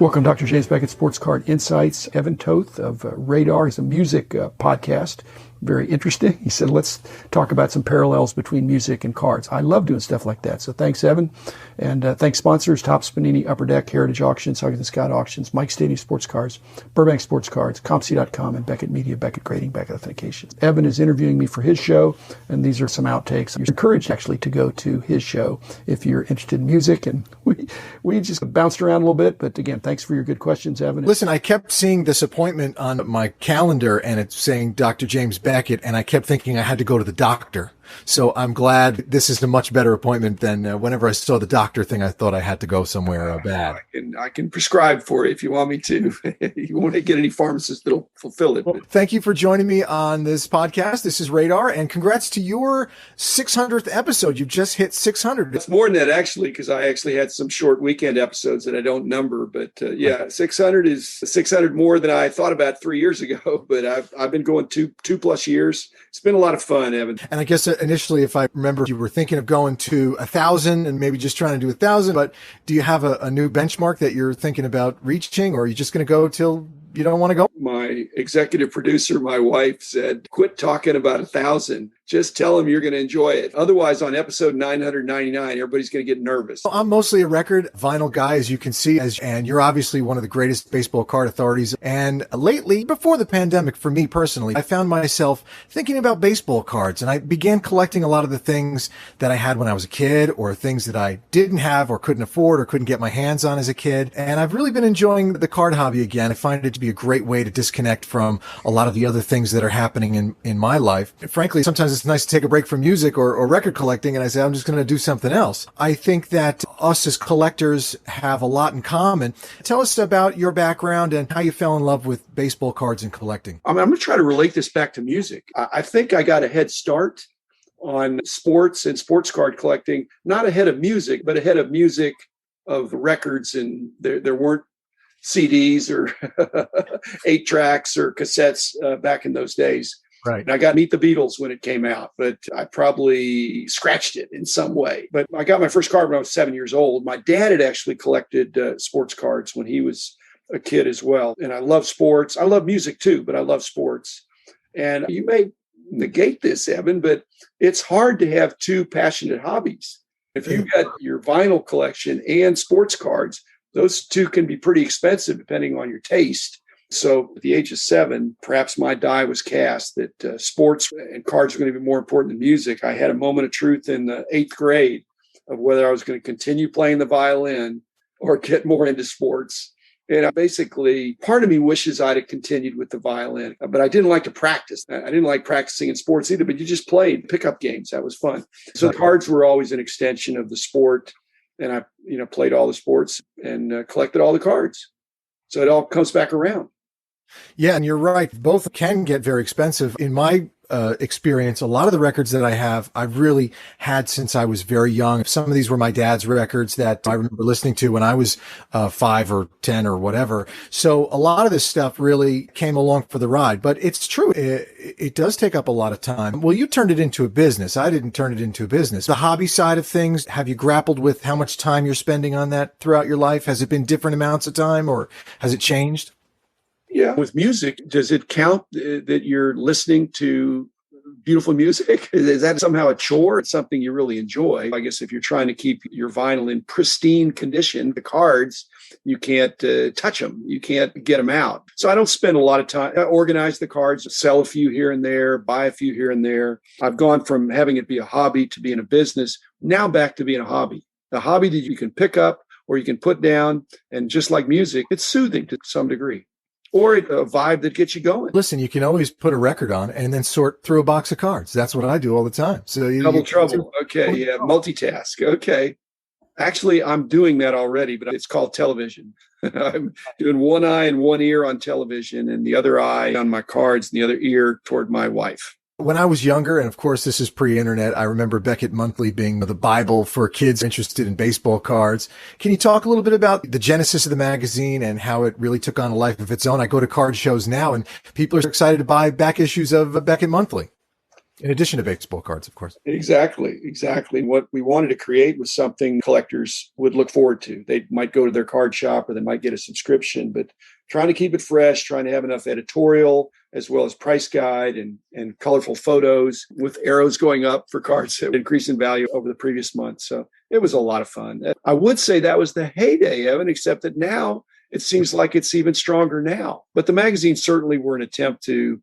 Welcome, Dr. James Beckett, Sports Card Insights. Evan Toth of Radar is a music podcast. Very interesting. He said, let's talk about some parallels between music and cards. I love doing stuff like that. So thanks, Evan. And thanks sponsors, Topps Panini, Upper Deck, Heritage Auctions, Huggins & Scott Auctions, Mike Stadium Sports Cards, Burbank Sports Cards, ComC.com, and Beckett Media, Beckett Grading, Beckett Authentication. Evan is interviewing me for his show, and these are some outtakes. You're encouraged, actually, to go to his show if you're interested in music. And we just bounced around a little bit. But again, thanks for your good questions, Evan. Listen, I kept seeing this appointment on my calendar, and it's saying Dr. James Beckett, and I kept thinking I had to go to the doctor. So I'm glad this is a much better appointment than whenever I saw the doctor thing, I thought I had to go somewhere bad. I can prescribe for it if you want me to. You won't get any pharmacist that'll fulfill it. Well, thank you for joining me on this podcast. This is Radar, and congrats to your 600th episode. You've just hit 600. It's more than that, actually, because I actually had some short weekend episodes that I don't number. But yeah, 600 is 600 more than I thought about 3 years ago. But I've been going two plus years. It's been a lot of fun, Evan. And I guess initially, if I remember, you were thinking of going to 1,000 and maybe just trying to do 1,000. But do you have a new benchmark that you're thinking about reaching, or are you just going to go till you don't want to go? My executive producer, my wife, said, quit talking about 1,000. Just tell them you're going to enjoy it. Otherwise, on episode 999, everybody's going to get nervous. Well, I'm mostly a record vinyl guy, as you can see, and you're obviously one of the greatest baseball card authorities. And lately, before the pandemic, for me personally, I found myself thinking about baseball cards, and I began collecting a lot of the things that I had when I was a kid, or things that I didn't have or couldn't afford or couldn't get my hands on as a kid. And I've really been enjoying the card hobby again. I find it to be a great way to disconnect from a lot of the other things that are happening in my life. And frankly, sometimes it's nice to take a break from music or record collecting, and I say, I'm just going to do something else. I think that us as collectors have a lot in common. Tell us about your background and how you fell in love with baseball cards and collecting. I'm going to try to relate this back to music. I think I got a head start on sports and sports card collecting, not ahead of music, but ahead of music of records. And there weren't CDs or 8 tracks or cassettes back in those days. Right. And I got to meet the Beatles when it came out, but I probably scratched it in some way. But I got my first card when I was 7 years old. My dad had actually collected sports cards when he was a kid as well. And I love sports. I love music too, but I love sports. And you may negate this, Evan, but it's hard to have two passionate hobbies. If you've got your vinyl collection and sports cards, those two can be pretty expensive depending on your taste. So at the age of 7, perhaps my die was cast that sports and cards were going to be more important than music. I had a moment of truth in the 8th grade of whether I was going to continue playing the violin or get more into sports. And basically, part of me wishes I'd have continued with the violin, but I didn't like to practice. I didn't like practicing in sports either, but you just played pickup games. That was fun. So the cards were always an extension of the sport. And I, played all the sports and collected all the cards. So it all comes back around. Yeah, and you're right. Both can get very expensive. In my experience, a lot of the records that I have, I've really had since I was very young. Some of these were my dad's records that I remember listening to when I was 5 or 10 or whatever. So a lot of this stuff really came along for the ride. But it's true. It does take up a lot of time. Well, you turned it into a business. I didn't turn it into a business. The hobby side of things, have you grappled with how much time you're spending on that throughout your life? Has it been different amounts of time, or has it changed? Yeah. With music, does it count that you're listening to beautiful music? Is that somehow a chore? It's something you really enjoy. I guess if you're trying to keep your vinyl in pristine condition, the cards, you can't touch them. You can't get them out. So I don't spend a lot of time. I organize the cards, sell a few here and there, buy a few here and there. I've gone from having it be a hobby to being a business, now back to being a hobby. A hobby that you can pick up or you can put down. And just like music, it's soothing to some degree. Or a vibe that gets you going. Listen, you can always put a record on and then sort through a box of cards. That's what I do all the time. So Double trouble. Okay. Yeah. Multitask. Okay. Actually, I'm doing that already, but it's called television. I'm doing one eye and one ear on television and the other eye on my cards and the other ear toward my wife. When I was younger, and of course this is pre-internet, I remember Beckett Monthly being the Bible for kids interested in baseball cards. Can you talk a little bit about the genesis of the magazine and how it really took on a life of its own? I go to card shows now and people are excited to buy back issues of Beckett Monthly. In addition to baseball cards, of course. Exactly, exactly. What we wanted to create was something collectors would look forward to. They might go to their card shop or they might get a subscription, but trying to keep it fresh, trying to have enough editorial as well as price guide and colorful photos with arrows going up for cards that increase in value over the previous month. So it was a lot of fun. I would say that was the heyday, Evan, except that now it seems like it's even stronger now. But the magazines certainly were an attempt to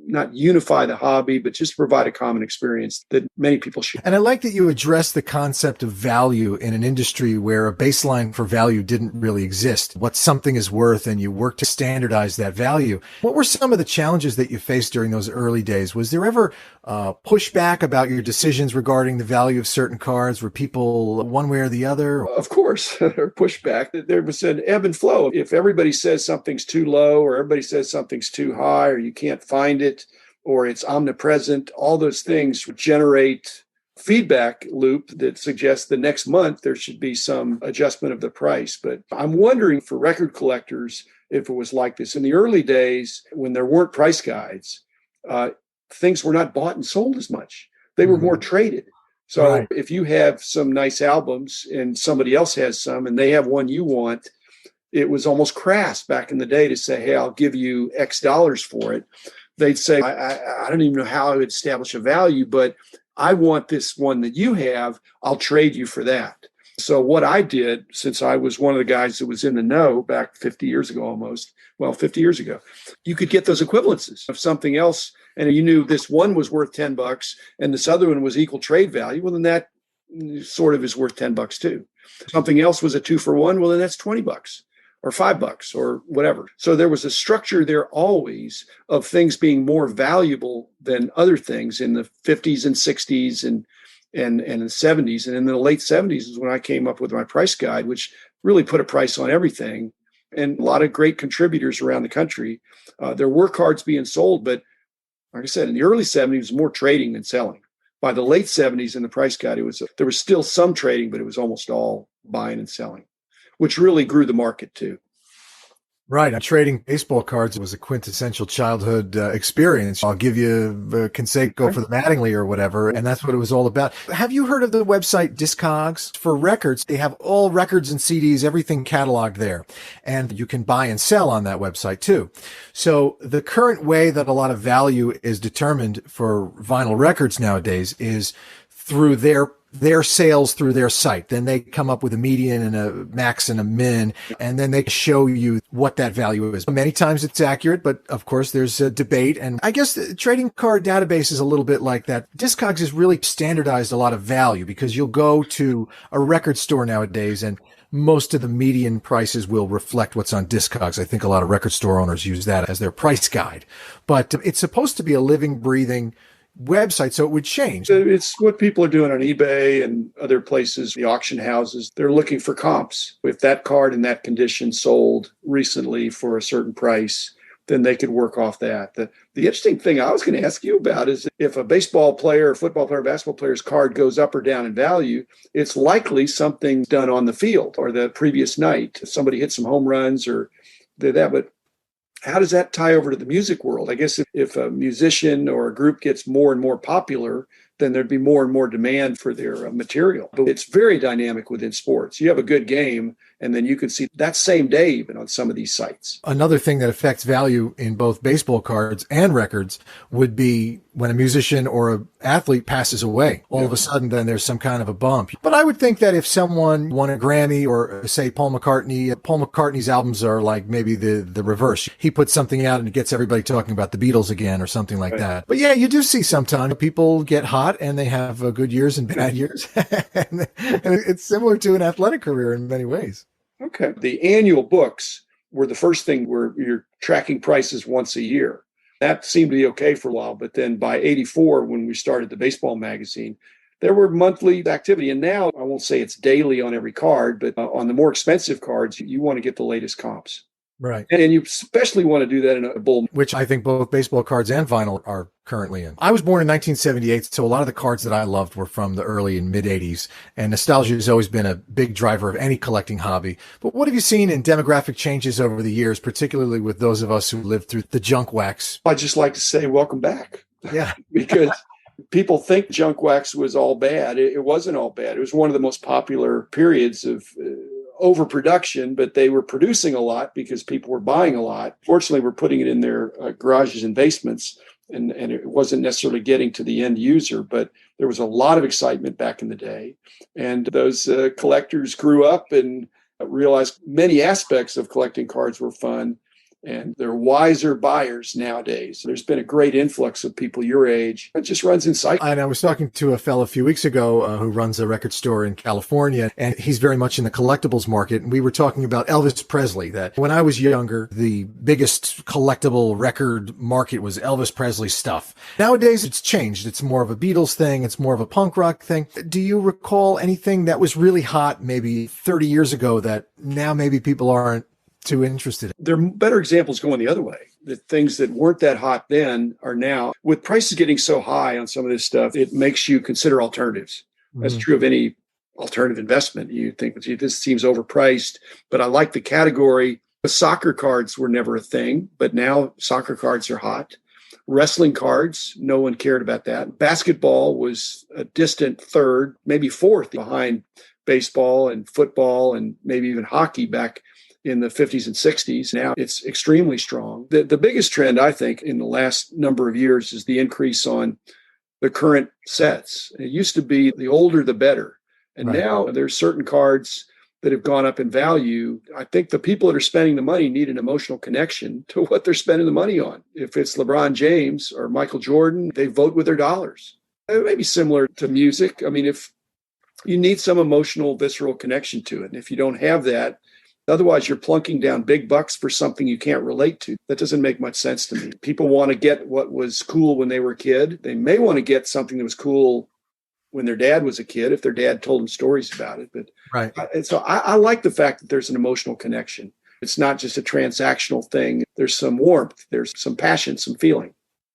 not unify the hobby, but just provide a common experience that many people share. And I like that you address the concept of value in an industry where a baseline for value didn't really exist. What something is worth, and you work to standardize that value. What were some of the challenges that you faced during those early days? Was there ever pushback about your decisions regarding the value of certain cards? Were people one way or the other? Of course, there pushback. There was an ebb and flow. If everybody says something's too low or everybody says something's too high or you can't find it or it's omnipresent, all those things generate feedback loop that suggests the next month there should be some adjustment of the price. But I'm wondering for record collectors if it was like this. In the early days, when there weren't price guides, things were not bought and sold as much. They were more traded. So if you have some nice albums and somebody else has some and they have one you want, it was almost crass back in the day to say, hey, I'll give you X dollars for it. They'd say, I don't even know how I would establish a value, but I want this one that you have. I'll trade you for that. So what I did, since I was one of the guys that was in the know back 50 years ago almost, 50 years ago, you could get those equivalences of something else. And you knew this one was worth $10 and this other one was equal trade value. Well, then that sort of is worth $10 too. Something else was a 2-for-1. Well, then that's $20 or $5 or whatever. So there was a structure there always of things being more valuable than other things in the 50s and 60s and the 70s. And in the late 70s is when I came up with my price guide, which really put a price on everything. And a lot of great contributors around the country. There were cards being sold, but like I said, in the early 70s, it was more trading than selling. By the late 70s in the price guide, there was still some trading, but it was almost all buying and selling, which really grew the market too. Right. Trading baseball cards was a quintessential childhood experience. I'll give you Conseco for the Mattingly or whatever, and that's what it was all about. Have you heard of the website Discogs? For records, they have all records and CDs, everything cataloged there. And you can buy and sell on that website too. So the current way that a lot of value is determined for vinyl records nowadays is through their sales through their site. Then they come up with a median and a max and a min, and then they show you what that value is. Many times it's accurate, but of course there's a debate. And I guess the trading card database is a little bit like that. Discogs has really standardized a lot of value because you'll go to a record store nowadays and most of the median prices will reflect what's on Discogs. I think a lot of record store owners use that as their price guide, but it's supposed to be a living, breathing website, so it would change. It's what people are doing on eBay and other places, the auction houses. They're looking for comps. If that card in that condition sold recently for a certain price, then they could work off that. The interesting thing I was going to ask you about is if a baseball player, football player, basketball player's card goes up or down in value, it's likely something done on the field or the previous night. Somebody hit some home runs or did that, but how does that tie over to the music world? I guess if a musician or a group gets more and more popular, then there'd be more and more demand for their material. But it's very dynamic within sports. You have a good game, and then you can see that same day even on some of these sites. Another thing that affects value in both baseball cards and records would be when a musician or an athlete passes away. All of a sudden, then there's some kind of a bump. But I would think that if someone won a Grammy or say Paul McCartney's albums are like maybe the reverse. He puts something out and it gets everybody talking about the Beatles again or something like that. But yeah, you do see sometimes people get hot and they have good years and bad years. And it's similar to an athletic career in many ways. Okay. The annual books were the first thing where you're tracking prices once a year. That seemed to be okay for a while. But then by 84, when we started the baseball magazine, there were monthly activity. And now I won't say it's daily on every card, but on the more expensive cards, you want to get the latest comps. Right. And you especially want to do that in a bull, which I think both baseball cards and vinyl are currently in. I was born in 1978, so a lot of the cards that I loved were from the early and mid 80s. And nostalgia has always been a big driver of any collecting hobby. But what have you seen in demographic changes over the years, particularly with those of us who lived through the junk wax? I'd just like to say welcome back. Yeah. because People think junk wax was all bad. It wasn't all bad. It was one of the most popular periods of overproduction, but they were producing a lot because people were buying a lot. Fortunately, we're putting it in their garages and basements, and it wasn't necessarily getting to the end user, but there was a lot of excitement back in the day. And those collectors grew up and realized many aspects of collecting cards were fun. And they're wiser buyers nowadays. There's been a great influx of people your age. It just runs in cycles. And I was talking to a fellow a few weeks ago who runs a record store in California, and he's very much in the collectibles market. And we were talking about Elvis Presley, that when I was younger, the biggest collectible record market was Elvis Presley stuff. Nowadays, it's changed. It's more of a Beatles thing. It's more of a punk rock thing. Do you recall anything that was really hot maybe 30 years ago that now maybe people aren't too interested? There are better examples going the other way. The things that weren't that hot then are now. With prices getting so high on some of this stuff, it makes you consider alternatives. That's true of any alternative investment. You think, gee, this seems overpriced, but I like the category. The soccer cards were never a thing, but now soccer cards are hot. Wrestling cards, no one cared about that. Basketball was a distant third, maybe fourth behind baseball and football and maybe even hockey back in the 50s and 60s. Now it's extremely strong. The biggest trend, I think, in the last number of years is the increase on the current sets. It used to be the older, the better. And now there's certain cards that have gone up in value. I think the people that are spending the money need an emotional connection to what they're spending the money on. If it's LeBron James or Michael Jordan, they vote with their dollars. It may be similar to music. I mean, if you need some emotional, visceral connection to it. And if you don't have that, otherwise, you're plunking down big bucks for something you can't relate to. That doesn't make much sense to me. People want to get what was cool when they were a kid. They may want to get something that was cool when their dad was a kid, if their dad told them stories about it. But I like the fact that there's an emotional connection. It's not just a transactional thing. There's some warmth. There's some passion, some feeling.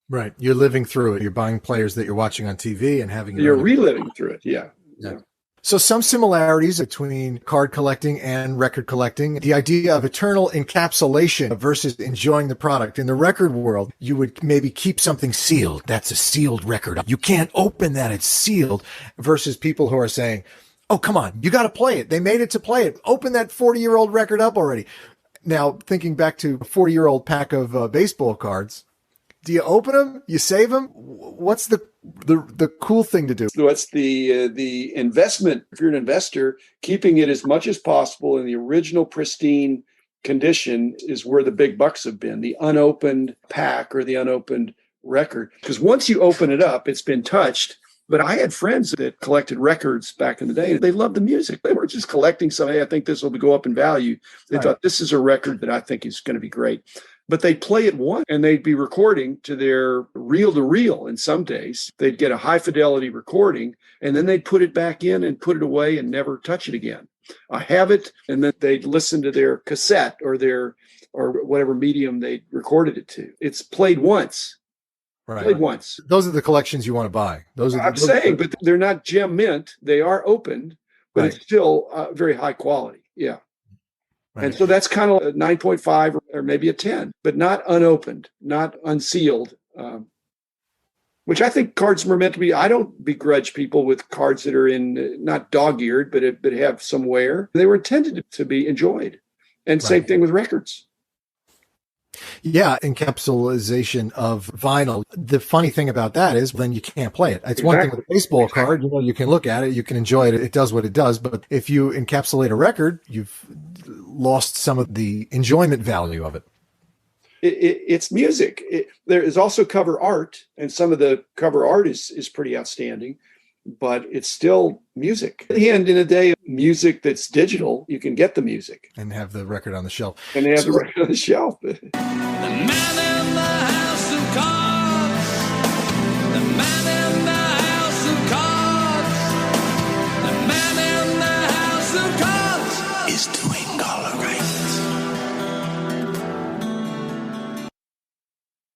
Right. You're living through it. You're buying players that you're watching on TV and having. You're reliving through it. Yeah. So some similarities between card collecting and record collecting. The idea of eternal encapsulation versus enjoying the product. In the record world, you would maybe keep something sealed. That's a sealed record. You can't open that. It's sealed. Versus people who are saying, oh, come on, you got to play it. They made it to play it. Open that 40-year-old record up already. Now, thinking back to a 40-year-old pack of baseball cards, do you open them? You save them? What's the cool thing to do? What's the investment? If you're an investor, keeping it as much as possible in the original pristine condition is where the big bucks have been. The unopened pack or the unopened record. Because once you open it up, it's been touched. But I had friends that collected records back in the day. They loved the music. They weren't just collecting something. Hey, I think this will go up in value. They thought, this is a record that I think is going to be great. But they'd play it once and they'd be recording to their reel-to-reel in some days. They'd get a high-fidelity recording and then they'd put it back in and put it away and never touch it again. I have it, and then they'd listen to their cassette or whatever medium they recorded it to. It's played once. Played once. Those are the collections you want to buy. But they're not gem mint. They are opened, but it's still very high quality. Yeah. Right. And so that's kind of a 9.5 or maybe a 10, but not unopened, not unsealed, which I think cards were meant to be. I don't begrudge people with cards that are in not dog-eared, but have some wear. They were intended to be enjoyed. And same thing with records. Yeah, encapsulation of vinyl. The funny thing about that is then you can't play it. It's one thing with a baseball card, you can look at it, you can enjoy it. It does what it does. But if you encapsulate a record, you've lost some of the enjoyment value of it. It's music. There is also cover art, and some of the cover art is pretty outstanding, but it's still music. And in a day of music that's digital, you can get the music. And have the record on the shelf. The man in the